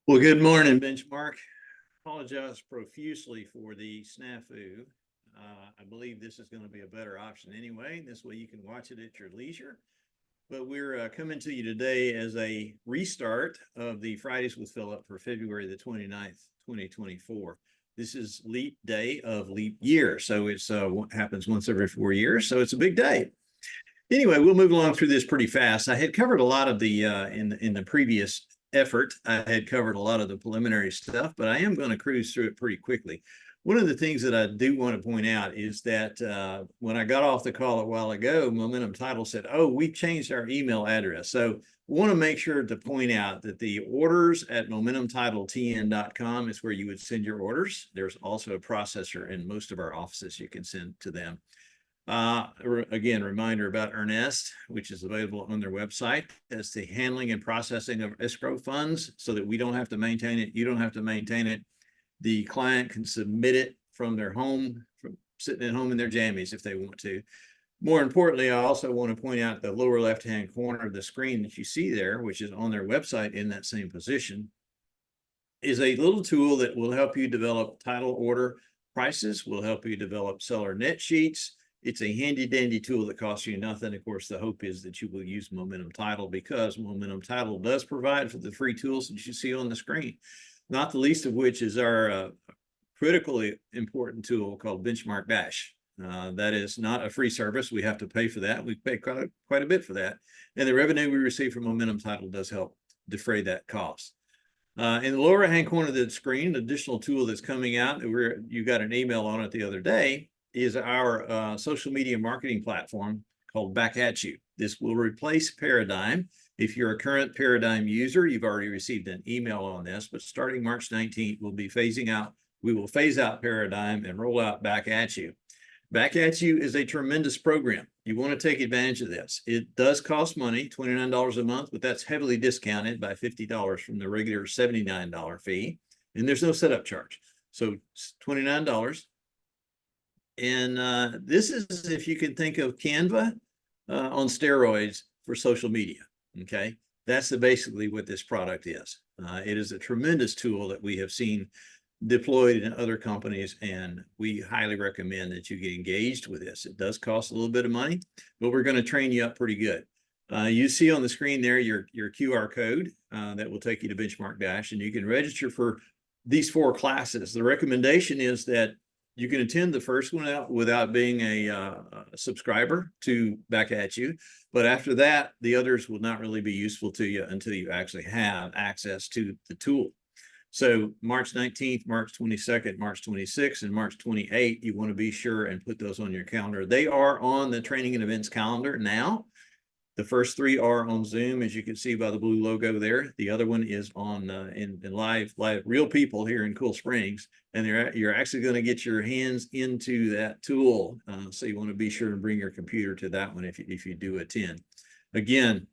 Well, good morning, Benchmark. Apologize profusely for the snafu. I believe this is going to be a better option anyway. This way you can watch it at your leisure. But we're coming to you today as a restart of the Fridays with Phillip for February the 29th, 2024. This is leap day of leap year. So it's happens once every 4 years. So it's a big day. Anyway, we'll move along through this pretty fast. I had covered a lot of the in the previous effort. I had covered a lot of the preliminary stuff, but I am going to cruise through it pretty quickly. One of the things that I do want to point out is that when I got off the call a while ago, Momentum Title said, "Oh, we changed our email address." So we want to make sure to point out that the orders at momentumtitletn.com is where you would send your orders. There's also a processor in most of our offices you can send to them. Again, reminder about Earnest, which is available on their website. That's the handling and processing of escrow funds so that we don't have to maintain it. You don't have to maintain it. The client can submit it from their home, from sitting at home in their jammies if they want to. More importantly, I also want to point out the lower left-hand corner of the screen that you see there, which is on their website in that same position, is a little tool that will help you develop title order prices, will help you develop seller net sheets. It's a handy dandy tool that costs you nothing. Of course, the hope is that you will use Momentum Title because Momentum Title does provide for the free tools that you see on the screen, not the least of which is our critically important tool called Benchmark Dash. That is not a free service. We have to pay for that. We pay quite a bit for that. And the revenue we receive from Momentum Title does help defray that cost. In the lower hand corner of the screen, an additional tool that's coming out, you got an email on it the other day, is our social media marketing platform called Back At You. This will replace Paradigm. If you're a current Paradigm user, you've already received an email on this, but starting March 19th, we will phase out Paradigm and roll out Back At You. Back At You is a tremendous program. You want to take advantage of this. It does cost money, $29 a month, but that's heavily discounted by $50 from the regular $79 fee. And there's no setup charge. So it's $29. And this is, if you can think of Canva on steroids for social media, okay? That's basically what this product is. It is a tremendous tool that we have seen deployed in other companies, and we highly recommend that you get engaged with this. It does cost a little bit of money, but we're going to train you up pretty good. You see on the screen there your QR code that will take you to Benchmark Dash, and you can register for these 4 classes. The recommendation is that you can attend the first one out without being a subscriber to Back At You. But after that, the others will not really be useful to you until you actually have access to the tool. So March 19th, March 22nd, March 26th, and March 28th, you want to be sure and put those on your calendar. They are on the training and events calendar now. The first 3 are on Zoom, as you can see by the blue logo there. The other one is on in live real people here in Cool Springs, and you're actually going to get your hands into that tool. So you want to be sure to bring your computer to that one if you do attend. Again,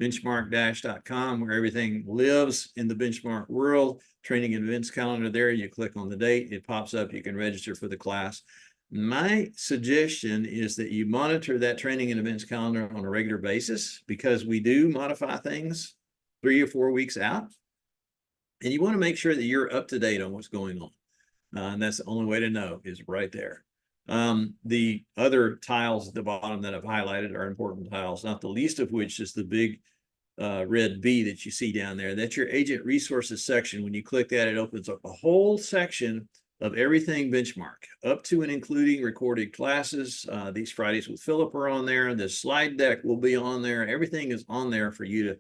benchmarkdash.com, where everything lives in the benchmark world. Training and events calendar there. You click on the date, it pops up. You can register for the class. My suggestion is that you monitor that training and events calendar on a regular basis, because we do modify things 3 or 4 weeks out. And you want to make sure that you're up to date on what's going on. And that's the only way to know, is right there. The other tiles at the bottom that I've highlighted are important tiles, not the least of which is the big red B that you see down there. That's your agent resources section. When you click that, it opens up a whole section of everything Benchmark, up to and including recorded classes. These Fridays with Phillip are on there. The slide deck will be on there. Everything is on there for you to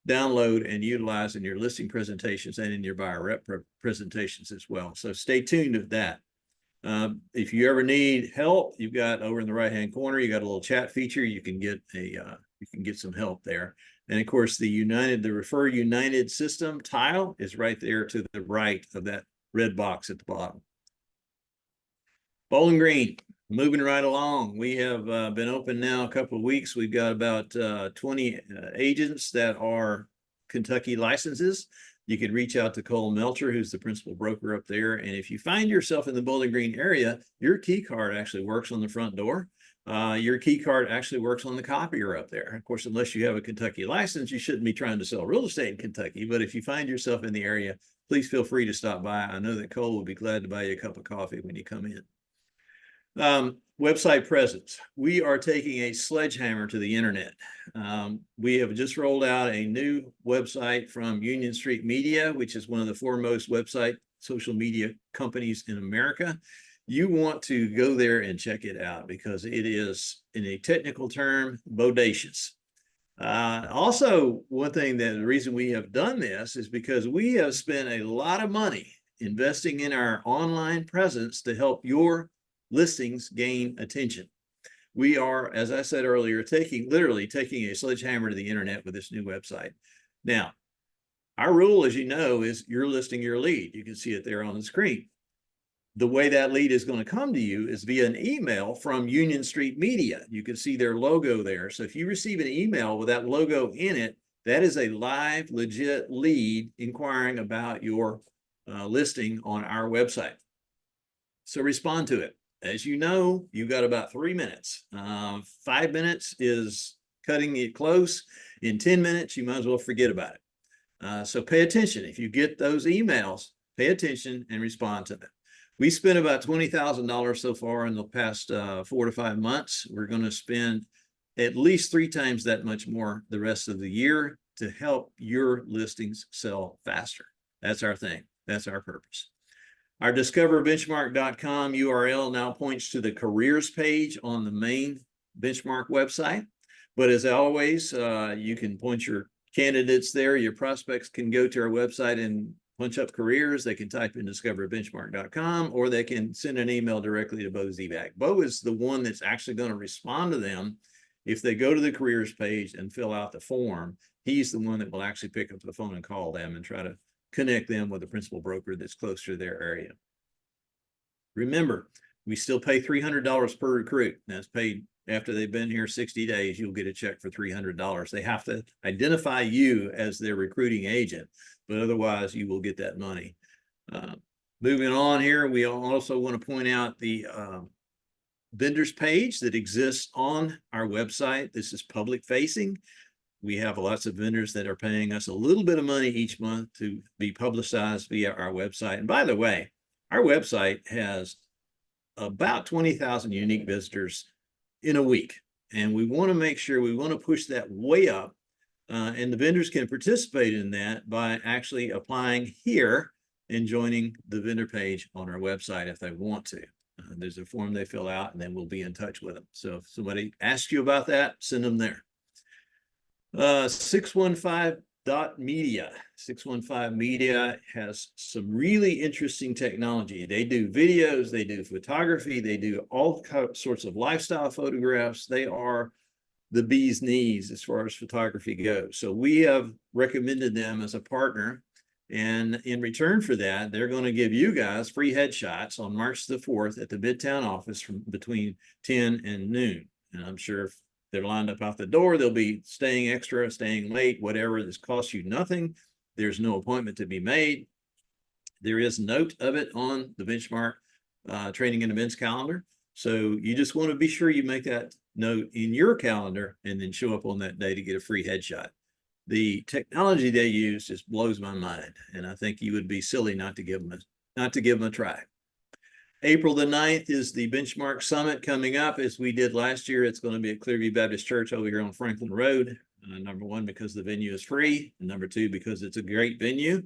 download and utilize in your listing presentations and in your buyer rep presentations as well. So stay tuned with that. If you ever need help, you've got over in the right-hand corner, you got a little chat feature. You can get some help there. And of course, the Refer United system tile is right there to the right of that red box at the bottom. Bowling Green, moving right along. We have been open now a couple of weeks. We've got about 20 agents that are Kentucky licenses. You can reach out to Cole Melcher, who's the principal broker up there. And if you find yourself in the Bowling Green area, your key card actually works on the front door. your key card actually works on the copier up there. Of course, unless you have a Kentucky license, you shouldn't be trying to sell real estate in Kentucky. But if you find yourself in the area, please feel free to stop by. I know that Cole would be glad to buy you a cup of coffee when you come in. Website presence. We are taking a sledgehammer to the internet. We have just rolled out a new website from Union Street Media, which is one of the foremost website social media companies in America. You want to go there and check it out because it is, in a technical term, bodacious. Also, one thing that the reason we have done this is because we have spent a lot of money investing in our online presence to help your listings gain attention. We are, as I said earlier, literally taking a sledgehammer to the internet with this new website. Now, our rule, as you know, is you're listing your lead. You can see it there on the screen. The way that lead is going to come to you is via an email from Union Street Media. You can see their logo there. So if you receive an email with that logo in it, that is a live, legit lead inquiring about your listing on our website. So respond to it. As you know, you've got about 3 minutes. 5 minutes is cutting it close. In 10 minutes, you might as well forget about it. So pay attention. If you get those emails, pay attention and respond to them. We spent about $20,000 so far in the past 4 to 5 months. We're going to spend at least 3 times that much more the rest of the year to help your listings sell faster. That's our thing. That's our purpose. Our discoverbenchmark.com URL now points to the careers page on the main Benchmark website. But as always, you can point your candidates there. Your prospects can go to our website and punch up careers. They can type in discoverbenchmark.com, or they can send an email directly to Bo Zebak. Bo is the one that's actually going to respond to them if they go to the careers page and fill out the form. He's the one that will actually pick up the phone and call them and try to connect them with a principal broker that's close to their area. Remember, we still pay $300 per recruit. That's paid after they've been here 60 days. You'll get a check for $300. They have to identify you as their recruiting agent, but otherwise you will get that money. Moving on here, we also want to point out the vendors page that exists on our website. This is public facing. We have lots of vendors that are paying us a little bit of money each month to be publicized via our website. And by the way, our website has about 20,000 unique visitors in a week. And we want to make sure, we want to push that way up. And the vendors can participate in that by actually applying here and joining the vendor page on our website if they want to. There's a form they fill out, and then we'll be in touch with them. So if somebody asks you about that, send them there. 615.media. 615 Media has some really interesting technology. They do videos, they do photography, they do all sorts of lifestyle photographs. They are the bee's knees as far as photography goes. So we have recommended them as a partner. And in return for that, they're going to give you guys free headshots on March the 4th at the Midtown office from between 10 and noon. And I'm sure if they're lined up out the door, they'll be staying extra, staying late, whatever. This costs you nothing. There's no appointment to be made. There is note of it on the Benchmark training and events calendar. So you just want to be sure you make that note in your calendar and then show up on that day to get a free headshot. The technology they use just blows my mind, and I think you would be silly not to give them a try. April the 9th is the Benchmark Summit coming up. As we did last year, it's going to be at Clearview Baptist Church over here on Franklin Road. Number one, because the venue is free, and number two, because it's a great venue.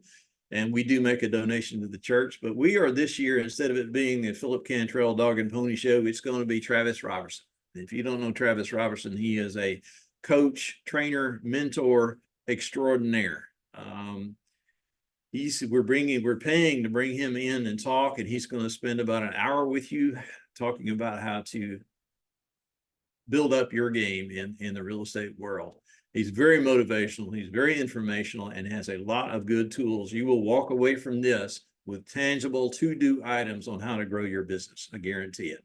And we do make a donation to the church, but we are this year, instead of it being the Phillip Cantrell Dog and Pony Show, it's going to be Travis Robertson. If you don't know Travis Robertson, he is a coach, trainer, mentor extraordinaire. We're paying to bring him in and talk, and he's going to spend about an hour with you talking about how to build up your game in the real estate world. He's very motivational, he's very informational, and has a lot of good tools. You will walk away from this with tangible to-do items on how to grow your business. I guarantee it.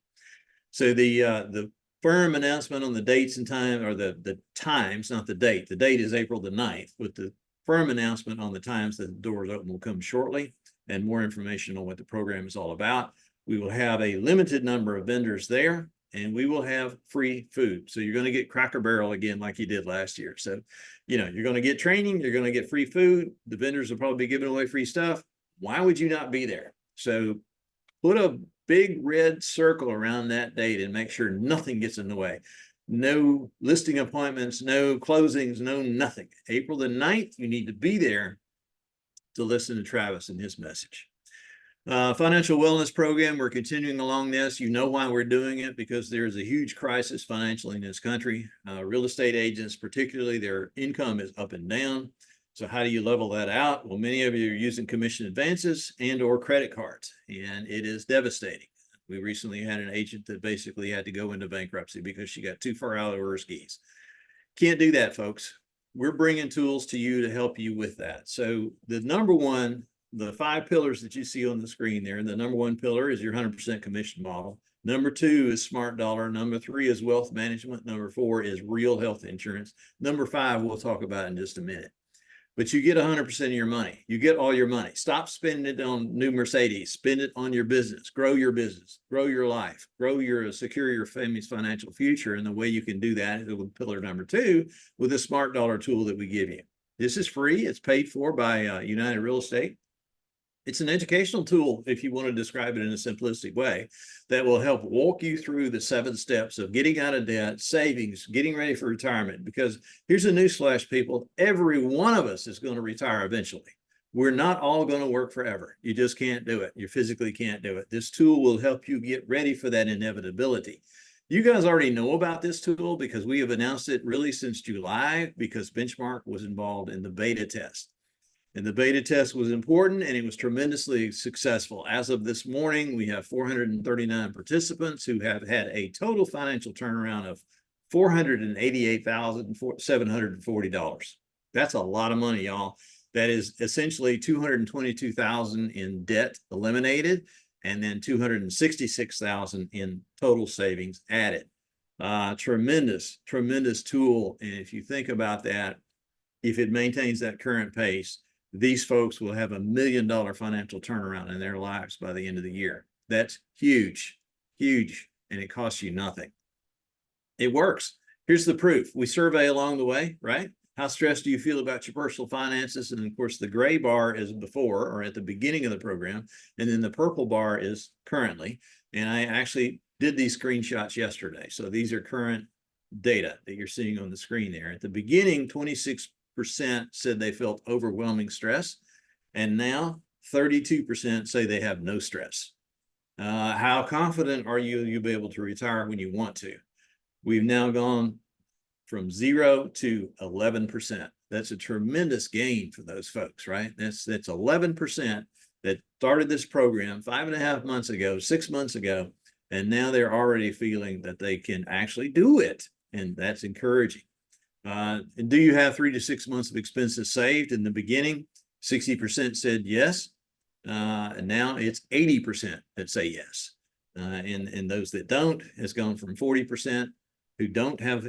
So the firm announcement on the dates and time, or the times, not the date. The date is April the 9th, but the firm announcement on the times that the doors open will come shortly, and more information on what the program is all about. We will have a limited number of vendors there, and we will have free food. So you're going to get Cracker Barrel again like you did last year. So, you know, you're going to get training, you're going to get free food. The vendors will probably be giving away free stuff. Why would you not be there? So put a big red circle around that date and make sure nothing gets in the way. No listing appointments, no closings, no nothing. April the 9th, you need to be there to listen to Travis and his message. Financial wellness program, we're continuing along this. You know why we're doing it, because there's a huge crisis financially in this country. Real estate agents, particularly, their income is up and down. So how do you level that out? Well, many of you are using commission advances and or credit cards, and it is devastating. We recently had an agent that basically had to go into bankruptcy because she got too far out of her skis. Can't do that, folks. We're bringing tools to you to help you with that. So the number one, the 5 pillars that you see on the screen there, the number 1 pillar is your 100% commission model. Number 2 is Smart Dollar. Number 3 is wealth management. Number 4 is real health insurance. Number 5, we'll talk about in just a minute. But you get 100% of your money. You get all your money. Stop spending it on new Mercedes. Spend it on your business. Grow your business. Grow your life. Secure your family's financial future. And the way you can do that is with pillar number 2, with the Smart Dollar tool that we give you. This is free. It's paid for by United Real Estate. It's an educational tool, if you want to describe it in a simplistic way, that will help walk you through the 7 steps of getting out of debt, savings, getting ready for retirement. Because here's a newsflash, people, every one of us is going to retire eventually. We're not all going to work forever. You just can't do it. You physically can't do it. This tool will help you get ready for that inevitability. You guys already know about this tool because we have announced it really since July, because Benchmark was involved in the beta test. And the beta test was important, and it was tremendously successful. As of this morning, we have 439 participants who have had a total financial turnaround of $488,740. That's a lot of money, y'all. That is essentially $222,000 in debt eliminated, and then $266,000 in total savings added. Tremendous, tremendous tool. And if you think about that, if it maintains that current pace, these folks will have $1 million financial turnaround in their lives by the end of the year. That's huge, huge, and it costs you nothing. It works. Here's the proof. We survey along the way, right? How stressed do you feel about your personal finances? And of course, the gray bar is before or at the beginning of the program, and then the purple bar is currently. And I actually did these screenshots yesterday. So these are current data that you're seeing on the screen there. At the beginning, 26% said they felt overwhelming stress, and now 32% say they have no stress. How confident are you'll be able to retire when you want to? We've now gone from 0 to 11%. That's a tremendous gain for those folks, right? That's 11% that started this program 5.5 months ago, 6 months ago, and now they're already feeling that they can actually do it, and that's encouraging. And do you have 3 to 6 months of expenses saved? In the beginning, 60% said yes. And now it's 80% that say yes. And those that don't has gone from 40% who don't have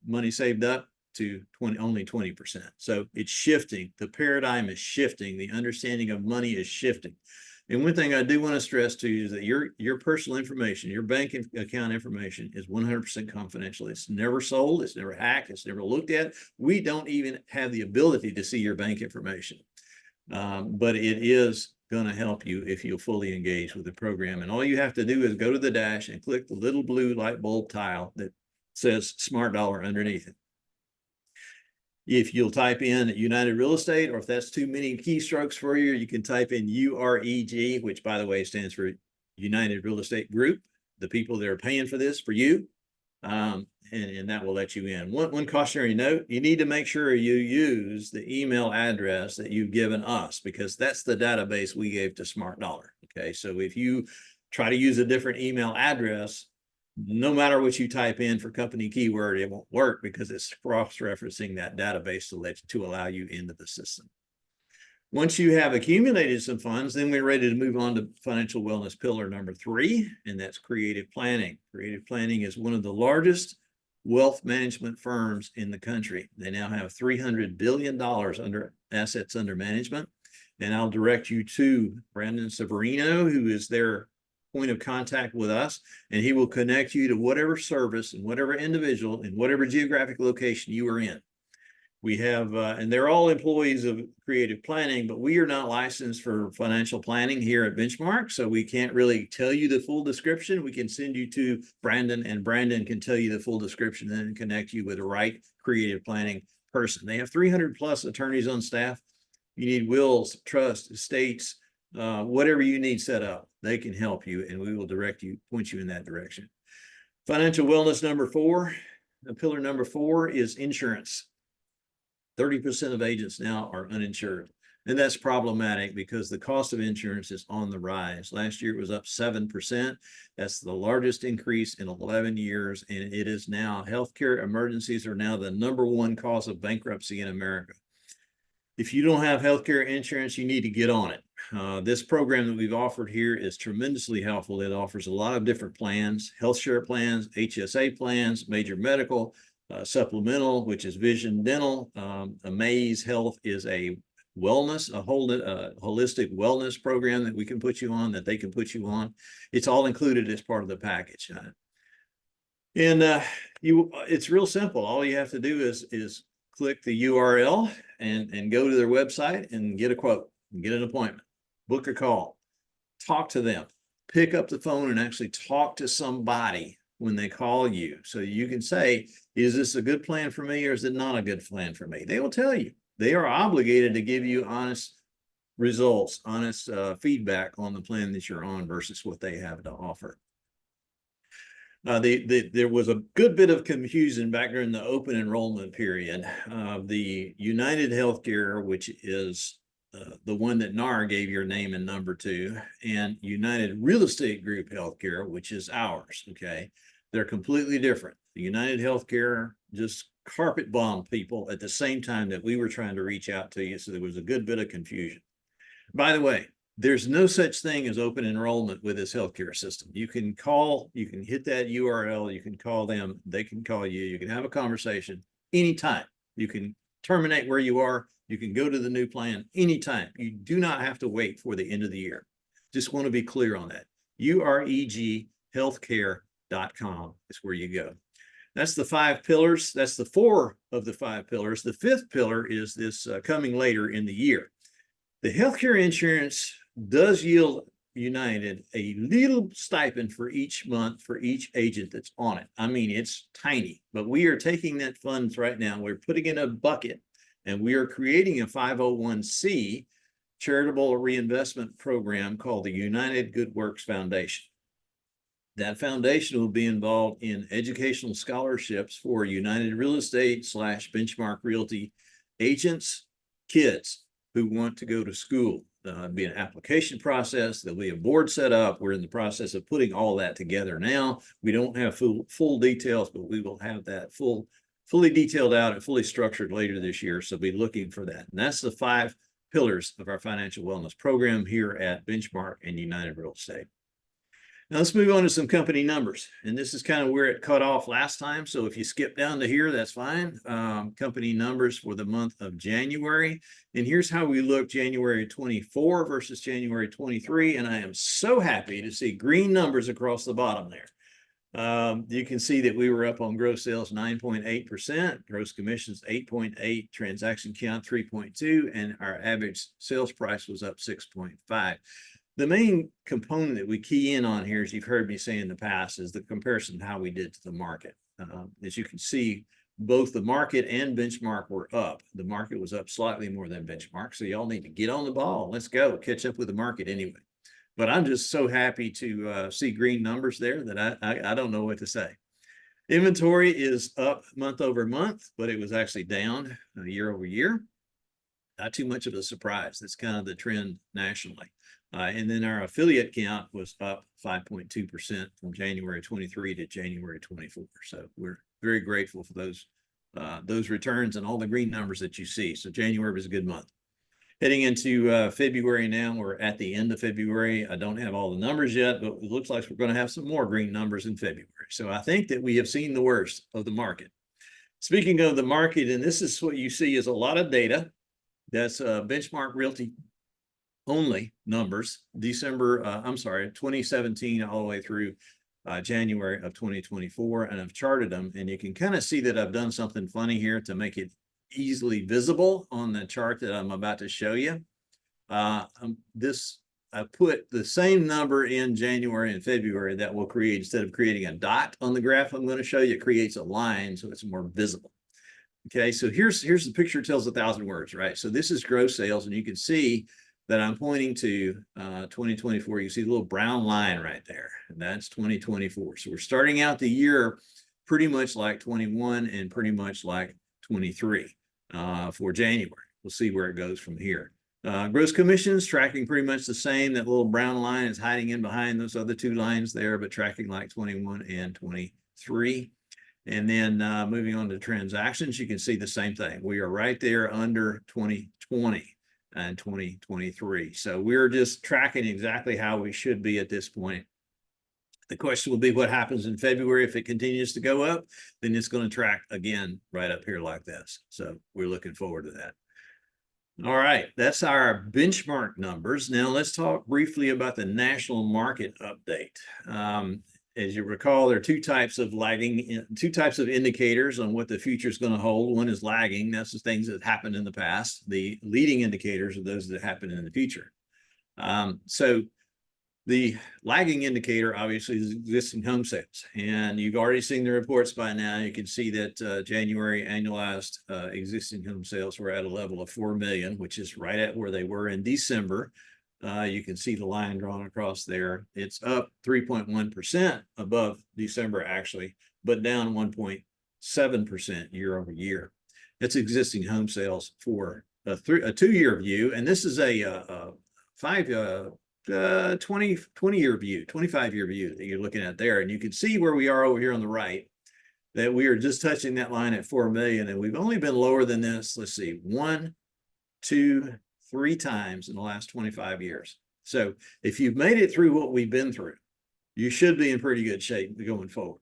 money saved up to only 20%. So it's shifting. The paradigm is shifting. The understanding of money is shifting. And one thing I do want to stress to you is that your personal information, your bank account information is 100% confidential. It's never sold. It's never hacked. It's never looked at. We don't even have the ability to see your bank information. But it is going to help you if you'll fully engage with the program. And all you have to do is go to the dash and click the little blue light bulb tile that says Smart Dollar underneath it. If you'll type in United Real Estate, or if that's too many keystrokes for you, you can type in UREG, which by the way stands for United Real Estate Group, the people that are paying for this for you, and that will let you in. One cautionary note, you need to make sure you use the email address that you've given us, because that's the database we gave to Smart Dollar. Okay, so if you try to use a different email address, no matter what you type in for company keyword, it won't work because it's cross-referencing that database to allow you into the system. Once you have accumulated some funds, then we're ready to move on to financial wellness pillar number 3, and that's creative planning. Creative planning is one of the largest wealth management firms in the country. They now have $300 billion under assets under management. And I'll direct you to Brandon Severino, who is their point of contact with us, and he will connect you to whatever service and whatever individual in whatever geographic location you are in. We have, and they're all employees of Creative Planning, but we are not licensed for financial planning here at Benchmark, so we can't really tell you the full description. We can send you to Brandon, and Brandon can tell you the full description and then connect you with the right creative planning person. They have 300 plus attorneys on staff. You need wills, trust, estates, whatever you need set up, they can help you, and we will direct you, point you in that direction. Financial wellness number 4, pillar number 4 is insurance. 30% of agents now are uninsured. And that's problematic because the cost of insurance is on the rise. Last year it was up 7%. That's the largest increase in 11 years. And it is now, healthcare emergencies are now the #1 cause of bankruptcy in America. If you don't have healthcare insurance, you need to get on it. This program that we've offered here is tremendously helpful. It offers a lot of different plans, health share plans, HSA plans, major medical, supplemental, which is vision, dental. Amaze Health is a wellness, a holistic wellness program that we can put you on, that they can put you on. It's all included as part of the package. And it's real simple. All you have to do is click the URL and go to their website and get a quote, and get an appointment, book a call, talk to them, pick up the phone and actually talk to somebody when they call you. So you can say, is this a good plan for me or is it not a good plan for me? They will tell you. They are obligated to give you honest results, honest feedback on the plan that you're on versus what they have to offer. There was a good bit of confusion back during the open enrollment period. The United Healthcare, which is the one that NAR gave your name and number to, and United Real Estate Group Healthcare, which is ours, okay? They're completely different. The United Healthcare just carpet bombed people at the same time that we were trying to reach out to you, so there was a good bit of confusion. By the way, there's no such thing as open enrollment with this healthcare system. You can call, you can hit that URL, you can call them, they can call you, you can have a conversation anytime. You can terminate where you are, you can go to the new plan anytime. You do not have to wait for the end of the year. Just want to be clear on that. UREGhealthcare.com is where you go. That's the 5 pillars. That's the 4 of the 5 pillars. The 5th pillar is this coming later in the year. The healthcare insurance does yield United a little stipend for each month for each agent that's on it. I mean, it's tiny, but we are taking that funds right now. We're putting in a bucket and we are creating a 501c charitable reinvestment program called the United Good Works Foundation. That foundation will be involved in educational scholarships for United Real Estate / Benchmark Realty agents, kids who want to go to school. There'll be an application process. There'll be a board set up. We're in the process of putting all that together now. We don't have full details, but we will have that fully detailed out and fully structured later this year. So be looking for that. And that's the 5 pillars of our financial wellness program here at Benchmark and United Real Estate. Now let's move on to some company numbers. And this is kind of where it cut off last time. So if you skip down to here, that's fine. Company numbers for the month of January. And here's how we look January 24 versus January 23. And I am so happy to see green numbers across the bottom there. You can see that we were up on gross sales 9.8%, gross commissions 8.8, transaction count 3.2, and our average sales price was up 6.5. The main component that we key in on here, as you've heard me say in the past, is the comparison of how we did to the market. As you can see, both the market and Benchmark were up. The market was up slightly more than Benchmark, so y'all need to get on the ball. Let's go catch up with the market anyway. But I'm just so happy to see green numbers there that I don't know what to say. Inventory is up month over month, but it was actually down year over year. Not too much of a surprise. That's kind of the trend nationally. And then our affiliate count was up 5.2% from January 23 to January 24. So we're very grateful for those returns and all the green numbers that you see. So January was a good month. Heading into February now, we're at the end of February. I don't have all the numbers yet, but it looks like we're going to have some more green numbers in February. So I think that we have seen the worst of the market. Speaking of the market, and this is what you see is a lot of data. That's Benchmark Realty only numbers, December, 2017 all the way through January of 2024, and I've charted them, and you can kind of see that I've done something funny here to make it easily visible on the chart that I'm about to show you. I put the same number in January and February that will create, instead of creating a dot on the graph I'm going to show you, it creates a line so it's more visible. Okay, so here's the picture tells 1,000 words, right? So this is gross sales, and you can see that I'm pointing to 2024. You see the little brown line right there, and that's 2024. So we're starting out the year pretty much like 21 and pretty much like 23 for January. We'll see where it goes from here. Gross commissions tracking pretty much the same. That little brown line is hiding in behind those other two lines there, but tracking like 21 and 23. And then moving on to transactions, you can see the same thing. We are right there under 2020 and 2023. So we're just tracking exactly how we should be at this point. The question will be what happens in February. If it continues to go up, then it's going to track again right up here like this. So we're looking forward to that. All right, that's our benchmark numbers. Now let's talk briefly about the national market update. As you recall, there are two types of indicators on what the future is going to hold. One is lagging. That's the things that happened in the past. The leading indicators are those that happen in the future. So the lagging indicator obviously is existing home sales. And you've already seen the reports by now. You can see that January annualized existing home sales were at a level of 4 million, which is right at where they were in December. You can see the line drawn across there. It's up 3.1% above December, actually, but down 1.7% year over year. That's existing home sales for a 2-year view. And this is a 20-year view, 25-year view that you're looking at there. And you can see where we are over here on the right, that we are just touching that line at 4 million. And we've only been lower than this. Let's see, 1, 2, 3 times in the last 25 years. So if you've made it through what we've been through, you should be in pretty good shape going forward.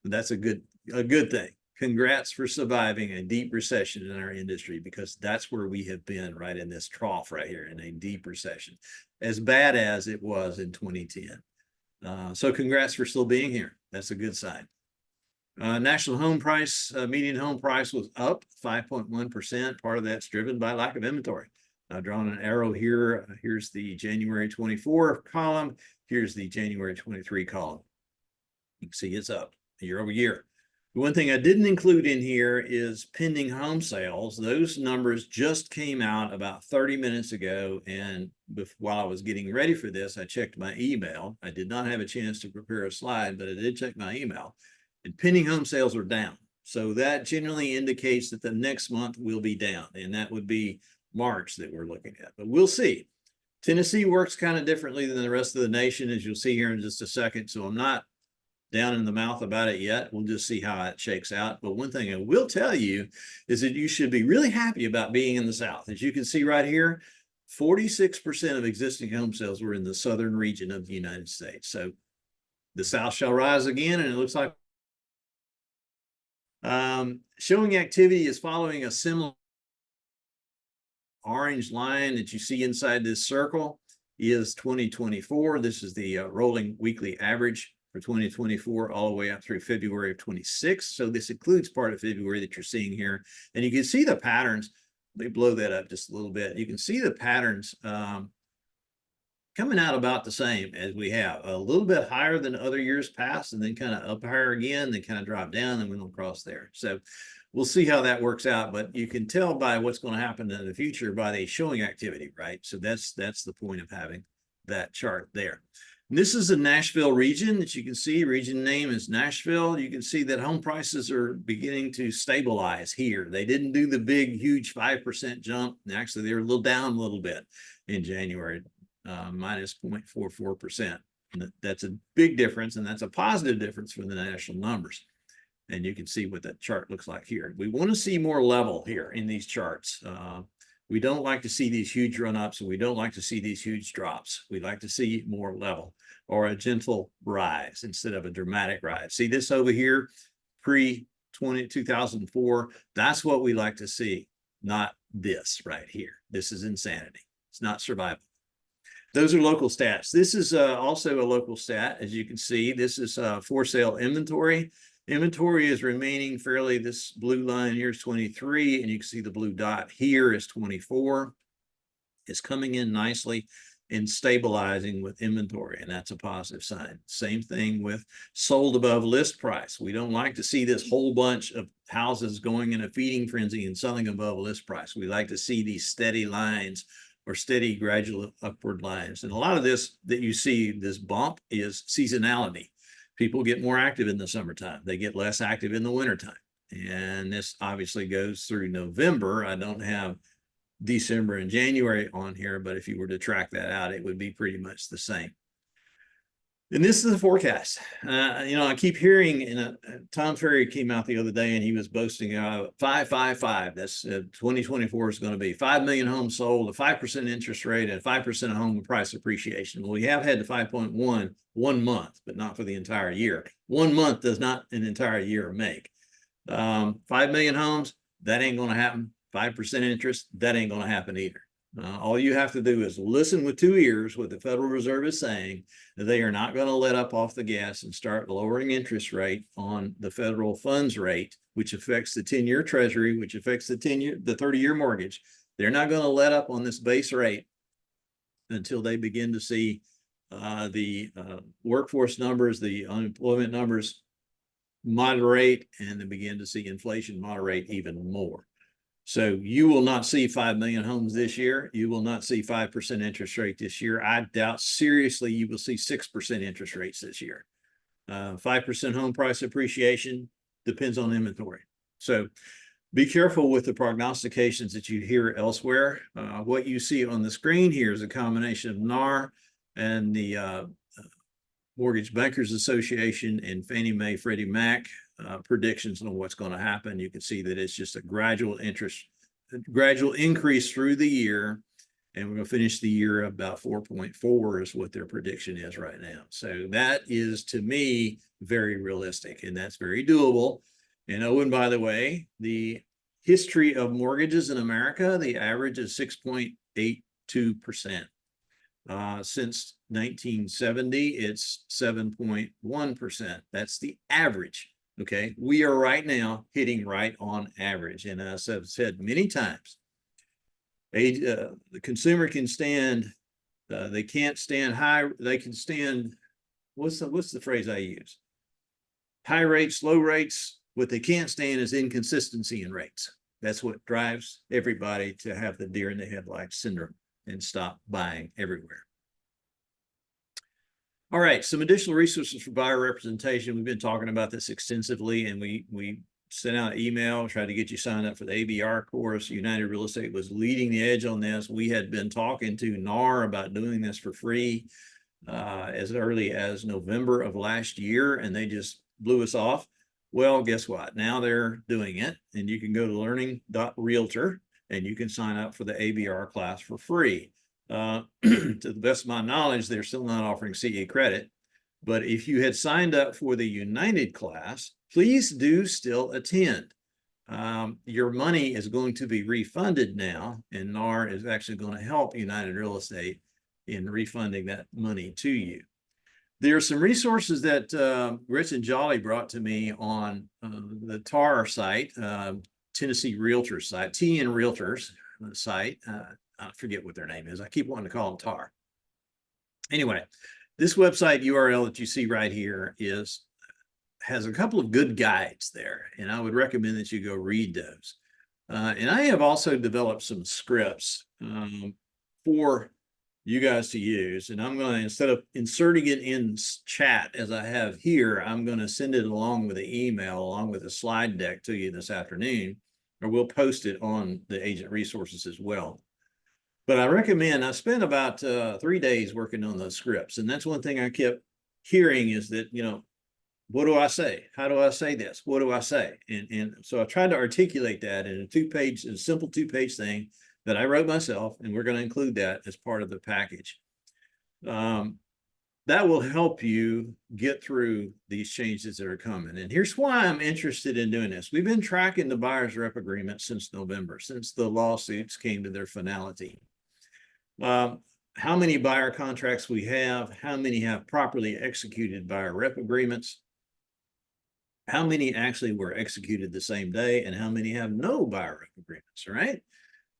And that's a good thing. Congrats for surviving a deep recession in our industry, because that's where we have been, right in this trough right here, in a deep recession, as bad as it was in 2010. So congrats for still being here. That's a good sign. National home price, median home price was up 5.1%. Part of that's driven by lack of inventory. I've drawn an arrow here. Here's the January 24 column. Here's the January 23 column. You can see it's up year over year. The one thing I didn't include in here is pending home sales. Those numbers just came out about 30 minutes ago. And while I was getting ready for this, I checked my email. I did not have a chance to prepare a slide, but I did check my email. And pending home sales are down. So that generally indicates that the next month will be down. And that would be March that we're looking at, but we'll see. Tennessee works kind of differently than the rest of the nation, as you'll see here in just a second. So I'm not down in the mouth about it yet. We'll just see how it shakes out. But one thing I will tell you is that you should be really happy about being in the South. As you can see right here, 46% of existing home sales were in the southern region of the United States. So the South shall rise again, and it looks like showing activity is following a similar orange line that you see inside this circle is 2024. This is the rolling weekly average for 2024 all the way up through February of 26. So this includes part of February that you're seeing here. And you can see the patterns. Let me blow that up just a little bit. You can see the patterns coming out about the same as we have. A little bit higher than other years past, and then kind of up higher again, then kind of drop down, and we don't cross there. So we'll see how that works out, but you can tell by what's going to happen in the future by the showing activity, right? So that's the point of having that chart there. And this is the Nashville region that you can see. Region name is Nashville. You can see that home prices are beginning to stabilize here. They didn't do the big, huge 5% jump. Actually, they were a little down a little bit in January, minus 0.44%. That's a big difference, and that's a positive difference for the national numbers. And you can see what that chart looks like here. We want to see more level here in these charts. We don't like to see these huge run-ups, and we don't like to see these huge drops. We like to see more level, or a gentle rise instead of a dramatic rise. See this over here, pre-2004? That's what we like to see, not this right here. This is insanity. It's not survival. Those are local stats. This is also a local stat. As you can see, this is for sale inventory. Inventory is remaining fairly, this blue line here is 23, and you can see the blue dot here is 24. It's coming in nicely and stabilizing with inventory, and that's a positive sign. Same thing with sold above list price. We don't like to see this whole bunch of houses going in a feeding frenzy and selling above list price. We like to see these steady lines or steady gradual upward lines. And a lot of this that you see, this bump, is seasonality. People get more active in the summertime. They get less active in the wintertime. And this obviously goes through November. I don't have December and January on here, but if you were to track that out, it would be pretty much the same. And this is the forecast. I keep hearing, and Tom Ferry came out the other day and he was boasting 555. That's 2024 is going to be 5 million homes sold, a 5% interest rate, and 5% home price appreciation. Well, we have had the 5.1 1 month, but not for the entire year. 1 month does not an entire year make. 5 million homes, that ain't going to happen. 5% interest, that ain't going to happen either. All you have to do is listen with 2 ears what the Federal Reserve is saying. They are not going to let up off the gas and start lowering interest rate on the federal funds rate, which affects the 10-year treasury, which affects the 30-year mortgage. They're not going to let up on this base rate until they begin to see the workforce numbers, the unemployment numbers moderate, and they begin to see inflation moderate even more. So you will not see 5 million homes this year. You will not see 5% interest rate this year. I doubt seriously you will see 6% interest rates this year. 5% home price appreciation depends on inventory. So be careful with the prognostications that you hear elsewhere. What you see on the screen here is a combination of NAR and the Mortgage Bankers Association and Fannie Mae, Freddie Mac predictions on what's going to happen. You can see that it's just a gradual increase through the year, and we're going to finish the year about 4.4 is what their prediction is right now. So that is, to me, very realistic, and that's very doable. And oh, and by the way, the history of mortgages in America, the average is 6.82%. Since 1970, it's 7.1%. That's the average. Okay, we are right now hitting right on average. And as I've said many times, the consumer can stand, they can't stand high, they can stand, what's the phrase I use? High rates, low rates. What they can't stand is inconsistency in rates. That's what drives everybody to have the deer in the headlights syndrome and stop buying everywhere. All right, some additional resources for buyer representation. We've been talking about this extensively, and we sent out an email, tried to get you signed up for the ABR course. United Real Estate was leading the edge on this. We had been talking to NAR about doing this for free as early as November of last year, and they just blew us off. Well, guess what? Now they're doing it, and you can go to learning.realtor, and you can sign up for the ABR class for free. To the best of my knowledge, they're still not offering CE credit. But if you had signed up for the United class, please do still attend. Your money is going to be refunded now, and NAR is actually going to help United Real Estate in refunding that money to you. There are some resources that Rich and Jolly brought to me on the TAR site, Tennessee Realtor site, TN Realtors site. I forget what their name is. I keep wanting to call them TAR. Anyway, this website URL that you see right here has a couple of good guides there, and I would recommend that you go read those. And I have also developed some scripts for you guys to use, and I'm going to, instead of inserting it in chat as I have here, I'm going to send it along with the email, along with a slide deck to you this afternoon, or we'll post it on the agent resources as well. But I recommend, I spent about 3 days working on those scripts. And that's one thing I kept hearing is that, what do I say? How do I say this? What do I say? And so I tried to articulate that in a simple 2-page thing that I wrote myself, and we're going to include that as part of the package. That will help you get through these changes that are coming. And here's why I'm interested in doing this. We've been tracking the buyer's rep agreement since November, since the lawsuits came to their finality. how many buyer contracts we have, how many have properly executed buyer rep agreements, how many actually were executed the same day, and how many have no buyer rep agreements, right?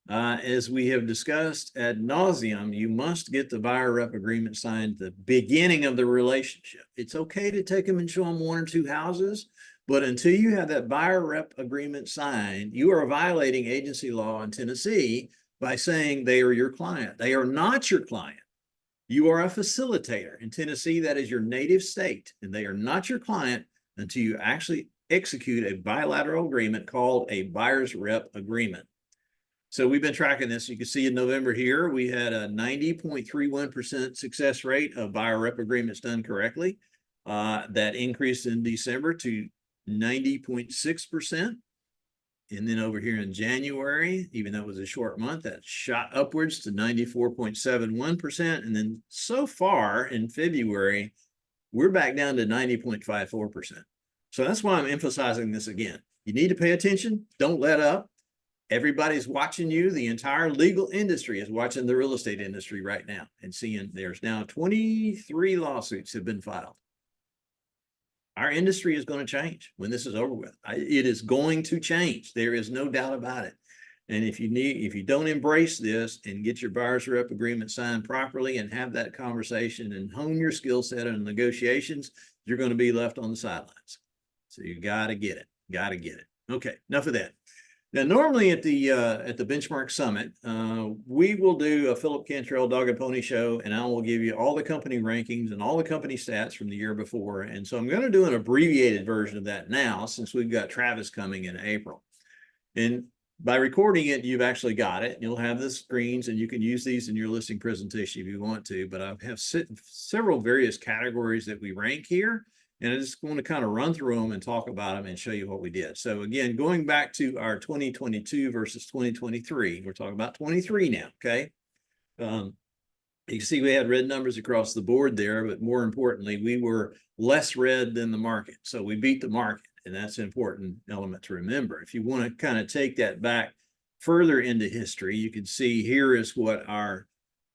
As we have discussed ad nauseum, you must get the buyer rep agreement signed at the beginning of the relationship. It's okay to take them and show them one or two houses, but until you have that buyer rep agreement signed, you are violating agency law in Tennessee by saying they are your client. They are not your client. You are a facilitator. In Tennessee, that is your native state, and they are not your client until you actually execute a bilateral agreement called a buyer's rep agreement. So we've been tracking this. You can see in November here, we had a 90.31% success rate of buyer rep agreements done correctly. That increased in December to 90.6%. And then over here in January, even though it was a short month, that shot upwards to 94.71%. And then so far in February, we're back down to 90.54%. So that's why I'm emphasizing this again. You need to pay attention. Don't let up. Everybody's watching you. The entire legal industry is watching the real estate industry right now and seeing there's now 23 lawsuits have been filed. Our industry is going to change when this is over with. It is going to change. There is no doubt about it. And if you don't embrace this and get your buyer's rep agreement signed properly and have that conversation and hone your skill set in negotiations, you're going to be left on the sidelines. So you got to get it. Got to get it. Okay, enough of that. Now, normally at the Benchmark Summit, we will do a Phillip Cantrell Dog and Pony show, and I will give you all the company rankings and all the company stats from the year before. And so I'm going to do an abbreviated version of that now, since we've got Travis coming in April. And by recording it, you've actually got it. You'll have the screens, and you can use these in your listing presentation if you want to. But I have several various categories that we rank here. And I just want to kind of run through them and talk about them and show you what we did. So again, going back to our 2022 versus 2023, we're talking about 23 now, okay? You can see we had red numbers across the board there, but more importantly, we were less red than the market. So we beat the market, and that's an important element to remember. If you want to kind of take that back further into history, you can see here is what our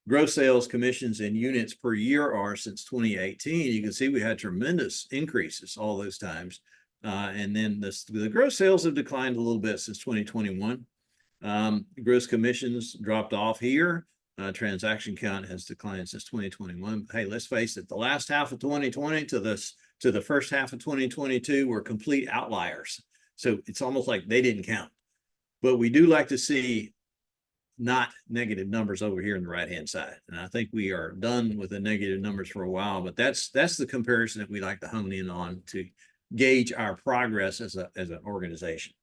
gross sales, commissions, and units per year are since 2018. You can see we had tremendous increases all those times. And then the gross sales have declined a little bit since 2021. Gross commissions dropped off here. Transaction count has declined since 2021. Hey, let's face it, the last half of 2020 to the first half of 2022 were complete outliers. So it's almost like they didn't count. But we do like to see not negative numbers over here on the right-hand side. And I think we are done with the negative numbers for a while, but that's the comparison that we like to hone in on to gauge our progress as an organization.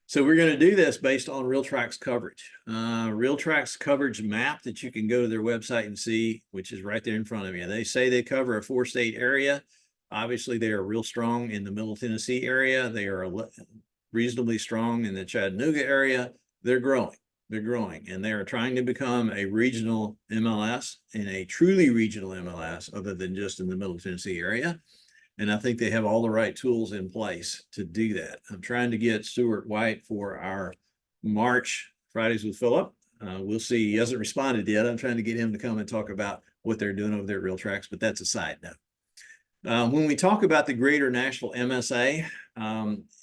So we're going to do this based on RealTrac's coverage. RealTrac's coverage map that you can go to their website and see, which is right there in front of you. They say they cover a 4-state area. Obviously, they are real strong in the Middle Tennessee area. They are reasonably strong in the Chattanooga area. They're growing, and they are trying to become a regional MLS and a truly regional MLS other than just in the Middle Tennessee area. And I think they have all the right tools in place to do that. I'm trying to get Stuart White for our March Fridays with Phillip. We'll see. He hasn't responded yet. I'm trying to get him to come and talk about what they're doing over there at RealTracs, but that's a side note. When we talk about the Greater Nashville MSA,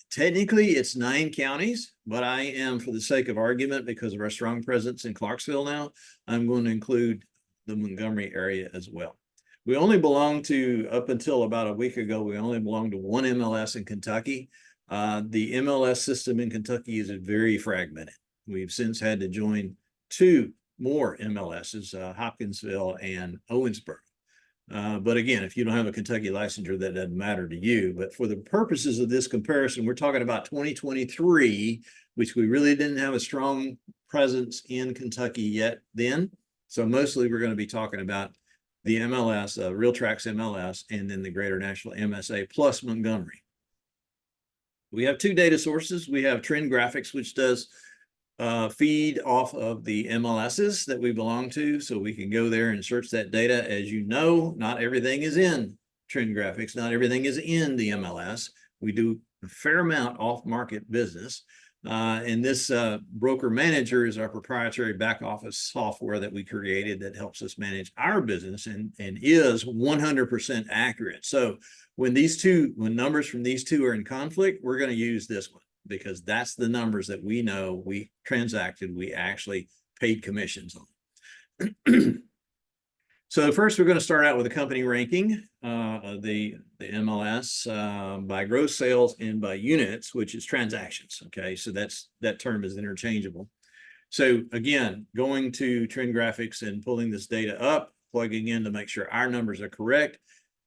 technically it's 9 counties, but I am, for the sake of argument, because of our strong presence in Clarksville now, I'm going to include the Montgomery area as well. We only belong to, up until about a week ago, we only belonged to one MLS in Kentucky. The MLS system in Kentucky is very fragmented. We've since had to join 2 more MLSs, Hopkinsville and Owensboro. But again, if you don't have a Kentucky licensure, that doesn't matter to you. But for the purposes of this comparison, we're talking about 2023, which we really didn't have a strong presence in Kentucky yet then. So mostly we're going to be talking about the MLS, RealTrac's MLS, and then the Greater Nashville MSA plus Montgomery. We have 2 data sources. We have Trend Graphics, which does feed off of the MLSs that we belong to, so we can go there and search that data. As you know, not everything is in Trend Graphics, not everything is in the MLS. We do a fair amount off-market business. And this broker manager is our proprietary back office software that we created that helps us manage our business and is 100% accurate. So when numbers from these two are in conflict, we're going to use this one because that's the numbers that we know we transacted, we actually paid commissions on. So first, we're going to start out with a company ranking, the MLS by gross sales and by units, which is transactions. Okay, so that term is interchangeable. So again, going to Trend Graphics and pulling this data up, plugging in to make sure our numbers are correct.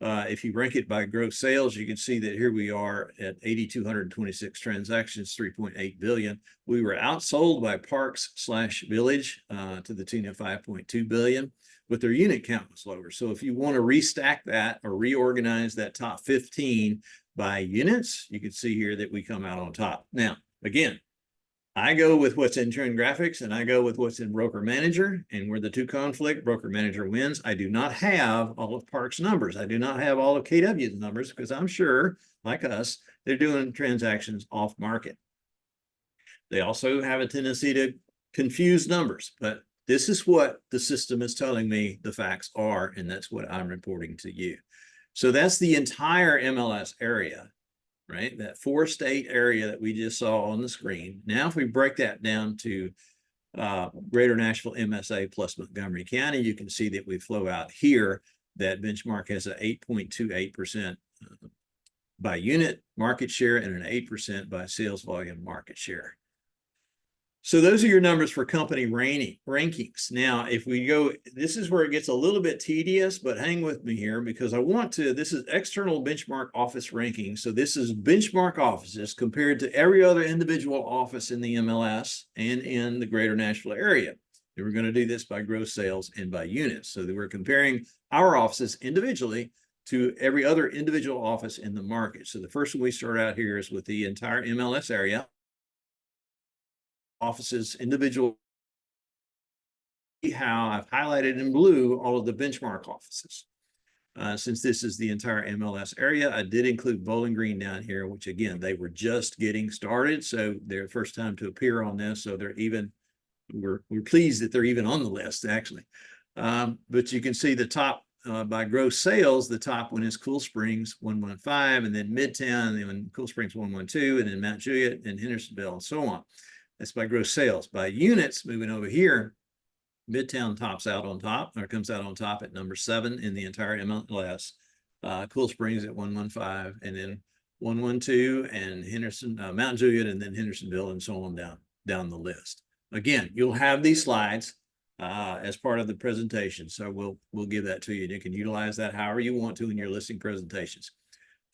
If you rank it by gross sales, you can see that here we are at 8,226 transactions, 3.8 billion. We were outsold by Parks/Village to the tune of 5.2 billion. But their unit count was lower. So if you want to restack that or reorganize that top 15 by units, you can see here that we come out on top. Now, again, I go with what's in Trend Graphics and I go with what's in Broker Manager, and where the two conflict, Broker Manager wins. I do not have all of Park's numbers. I do not have all of KW's numbers because I'm sure, like us, they're doing transactions off market. They also have a tendency to confuse numbers, but this is what the system is telling me the facts are, and that's what I'm reporting to you. So that's the entire MLS area, right? That 4-state area that we just saw on the screen. Now, if we break that down to Greater Nashville MSA plus Montgomery County, you can see that we flow out here that benchmark has an 8.28% by unit market share and an 8% by sales volume market share. So those are your numbers for company rankings. Now, if we go, this is where it gets a little bit tedious, but hang with me here because this is external benchmark office ranking. So this is benchmark offices compared to every other individual office in the MLS and in the Greater Nashville area. And we're going to do this by gross sales and by units. So that we're comparing our offices individually to every other individual office in the market. So the first one we start out here is with the entire MLS area. Offices individual, how I've highlighted in blue all of the benchmark offices. Since this is the entire MLS area, I did include Bowling Green down here, which again, they were just getting started. So their first time to appear on this. So we're pleased that they're even on the list actually. But you can see the top by gross sales, the top one is Cool Springs 115, and then Midtown, and then Cool Springs 112, and then Mount Juliet and Hendersonville and so on. That's by gross sales. By units, moving over here, Midtown tops out on top, or comes out on top at number 7 in the entire MLS. Cool Springs at 115, and then 112, and Mount Juliet, and then Hendersonville, and so on down the list. Again, you'll have these slides as part of the presentation, so we'll give that to you. You can utilize that however you want to in your listing presentations.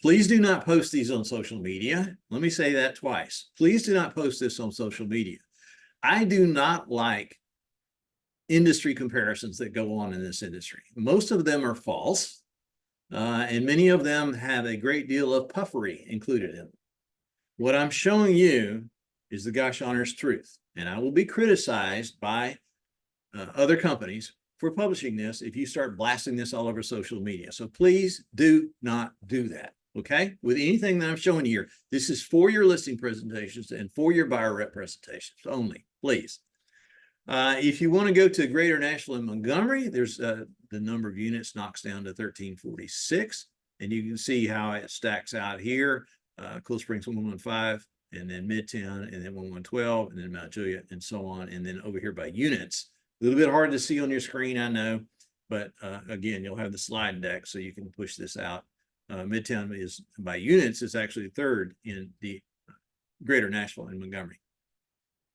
Please do not post these on social media. Let me say that twice. Please do not post this on social media. I do not like industry comparisons that go on in this industry. Most of them are false, and many of them have a great deal of puffery included in them. What I'm showing you is the gosh honest truth, and I will be criticized by other companies for publishing this if you start blasting this all over social media. So please do not do that. Okay, with anything that I'm showing you here, this is for your listing presentations and for your buyer rep presentations only, please. If you want to go to Greater Nashville and Montgomery, there's the number of units knocks down to 1346, and you can see how it stacks out here. Cool Springs 115, and then Midtown, and then 1112, and then Mount Juliet, and so on. And then over here by units, a little bit hard to see on your screen, I know, but again, you'll have the slide deck so you can push this out. Midtown is by units is actually 3rd in the Greater Nashville and Montgomery.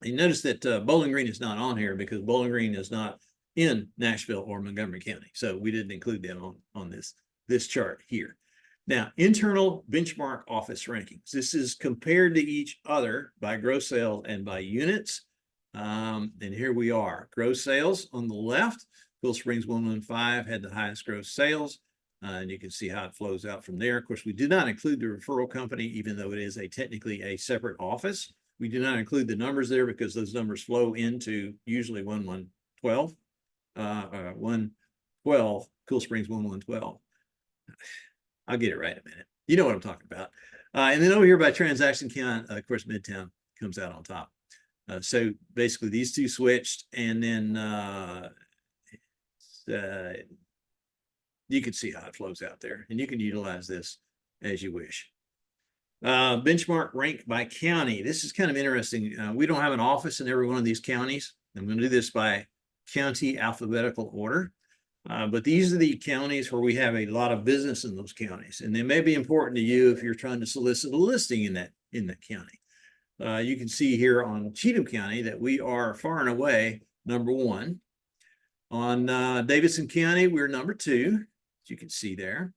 And you notice that Bowling Green is not on here because Bowling Green is not in Nashville or Montgomery County, so we didn't include them on this chart here. Now, internal benchmark office rankings. This is compared to each other by gross sales and by units. And here we are. Gross sales on the left. Cool Springs 115 had the highest gross sales. And you can see how it flows out from there. Of course, we did not include the referral company, even though it is technically a separate office. We do not include the numbers there because those numbers flow into usually 1112, 112, Cool Springs 1112. I'll get it right in a minute. You know what I'm talking about. And then over here by transaction count, of course, Midtown comes out on top. So basically these two switched, and then you can see how it flows out there, and you can utilize this as you wish. Benchmark rank by county. This is kind of interesting. We don't have an office in every one of these counties. I'm going to do this by county alphabetical order. But these are the counties where we have a lot of business in those counties, and they may be important to you if you're trying to solicit a listing in that county. You can see here on Cheatham County that we are far and away number one. On Davidson County, we're number two, as you can see there.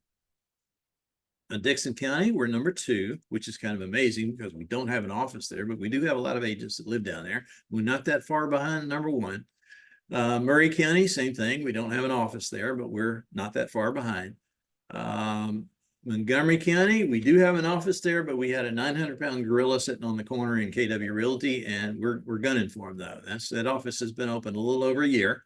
On Dixon County, we're number two, which is kind of amazing because we don't have an office there, but we do have a lot of agents that live down there. We're not that far behind number one. Murray County, same thing. We don't have an office there, but we're not that far behind. Montgomery County, we do have an office there, but we had a 900-pound gorilla sitting on the corner in KW Realty, and we're gunning for him though. That office has been open a little over a year,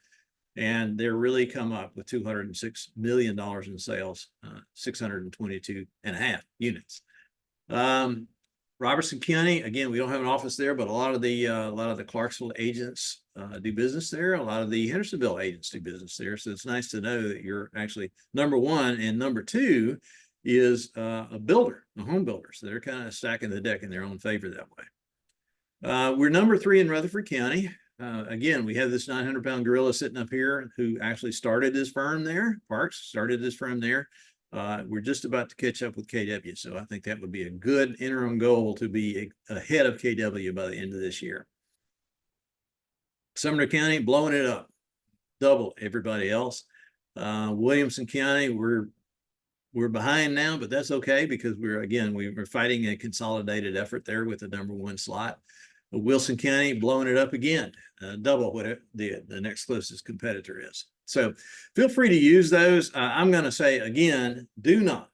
and they're really come up with $206 million in sales, 622.5 units. Robertson County, again, we don't have an office there, but a lot of the Clarksville agents do business there. A lot of the Hendersonville agents do business there. So it's nice to know that you're actually number one, and number two is a home builder. So they're kind of stacking the deck in their own favor that way. We're number three in Rutherford County. Again, we have this 900-pound gorilla sitting up here who actually started his firm there. Parks started his firm there. We're just about to catch up with KW. So I think that would be a good interim goal to be ahead of KW by the end of this year. Sumner County, blowing it up, double everybody else. Williamson County, we're behind now, but that's okay because we're fighting a consolidated effort there with the number one slot. Wilson County, blowing it up again, double what the next closest competitor is. So feel free to use those. I'm going to say again, do not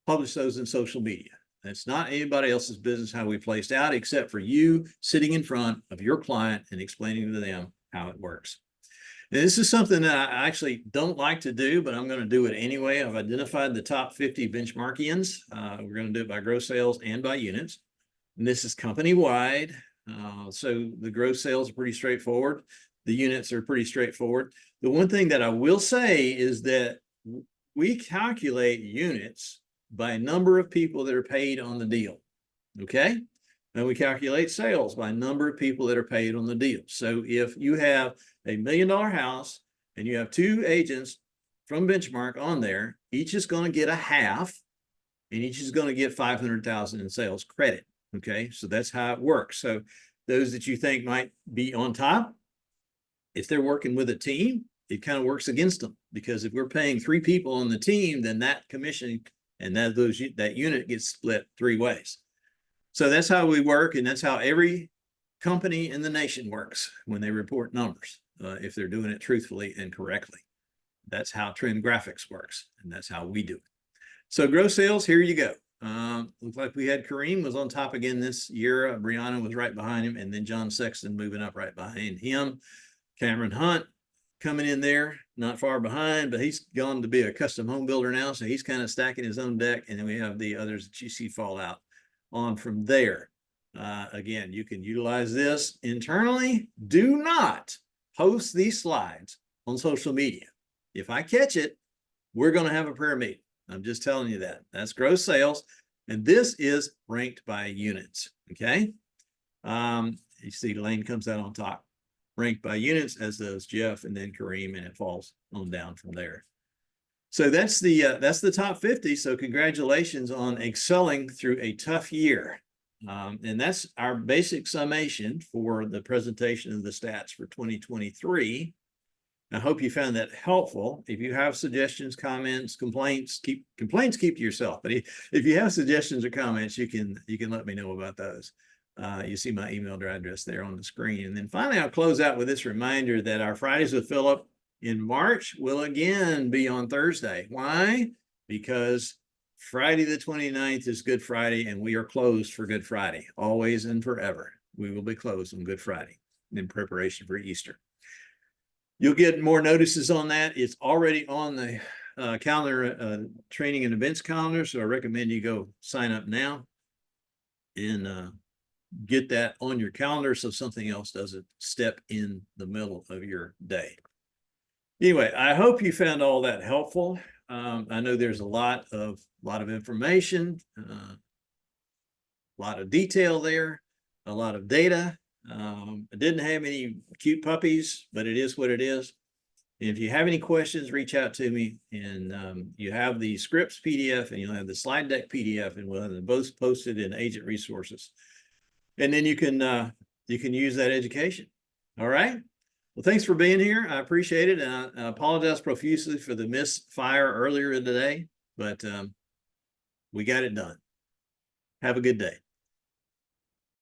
publish those in social media. It's not anybody else's business how we placed out, except for you sitting in front of your client and explaining to them how it works. And this is something that I actually don't like to do, but I'm going to do it anyway. I've identified the top 50 benchmarkians. We're going to do it by gross sales and by units. And this is company-wide. So the gross sales are pretty straightforward. The units are pretty straightforward. The one thing that I will say is that we calculate units by number of people that are paid on the deal. Okay? And we calculate sales by number of people that are paid on the deal. So if you have a $1 million house and you have two agents from Benchmark on there, each is going to get a half, and each is going to get $500,000 in sales credit. Okay, so that's how it works. So those that you think might be on top, if they're working with a team, it kind of works against them, because if we're paying 3 people on the team, then that commission and that unit gets split 3 ways. So that's how we work, and that's how every company in the nation works when they report numbers, if they're doing it truthfully and correctly. That's how Trend Graphics works, and that's how we do it. So gross sales, here you go. Looks like we had Kareem was on top again this year. Brianna was right behind him, and then John Sexton moving up right behind him. Cameron Hunt coming in there, not far behind, but he's gone to be a custom home builder now, so he's kind of stacking his own deck. And then we have the others that you see fall out on from there. Again, you can utilize this internally. Do not post these slides on social media. If I catch it, we're going to have a prayer meeting. I'm just telling you that. That's gross sales. And this is ranked by units. Okay. You see Lane comes out on top, ranked by units, as does Jeff, and then Kareem, and it falls on down from there. So that's the top 50. So congratulations on excelling through a tough year. And that's our basic summation for the presentation of the stats for 2023. I hope you found that helpful. If you have suggestions, comments, complaints, keep to yourself. But if you have suggestions or comments, you can let me know about those. You see my email address there on the screen. And then finally, I'll close out with this reminder that our Fridays with Phillip in March will again be on Thursday. Why? Because Friday the 29th is Good Friday, and we are closed for Good Friday, always and forever. We will be closed on Good Friday in preparation for Easter. You'll get more notices on that. It's already on the calendar, training and events calendar, so I recommend you go sign up now. and get that on your calendar so something else doesn't step in the middle of your day. Anyway, I hope you found all that helpful. I know there's a lot of information, a lot of detail there, a lot of data. I didn't have any cute puppies, but it is what it is. If you have any questions, reach out to me, and you have the scripts PDF and you'll have the slide deck PDF, and we'll have them both posted in agent resources. And then you can use that education. All right. Well, thanks for being here. I appreciate it. And I apologize profusely for the misfire earlier in the day, but we got it done. Have a good day.